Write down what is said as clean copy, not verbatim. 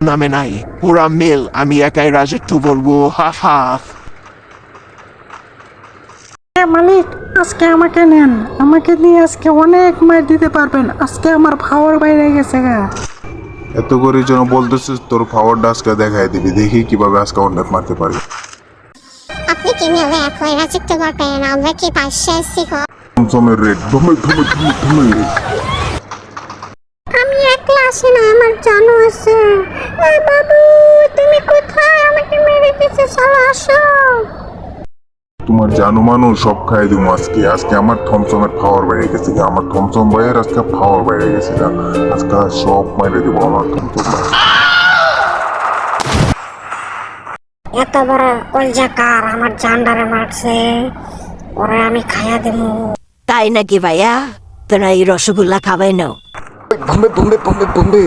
নামে নাই, পুরা মিল আমি একাই রাজত্ব বলবো, হা হা। মালিক, আজকে আমাকে নেন, আমাকে নিয়ে আজকে অনেক মার দিতে পারবেন, আজকে আমার পাওয়ার বাইরে গেছে গা। এত করে যেন বলতেছিস, তোর পাওয়ারটা আজকে দেখাই দিবি, দেখি কিভাবে আজকে অনেক মারতে পারি। আপনি কিভাবে একলাই রাজত্ব করবেন? আমরা কি পাশে আছি গো? জমের রেট ধমে ধমে ধমে ধমে। আমি একলা আসি না, আমার জানো আছে। বাবু, তুমি কোথায়? আমাকে মেরে দিতে, চলো আসো। তোমার জানো মানুষ সব খাই দিব আজকে। আজকে আমার থমথমের পাওয়ার বেড়ে গেছে গা। আমার থমথম ভাইয়ের আজকে পাওয়ার বেড়ে গেছে গা। আজকে সব মাইরে দিব আমার থমথম ভাই। এত বড় কলজাকার আমার জান্ডারে মারছে, ওরে আমি খাইয়া দেবো। তাই নাকি ভাইয়া? তোরা এই রসগোল্লা খাবাই নাও। বোম্বে বোম্বে বোম্বে বোম্বে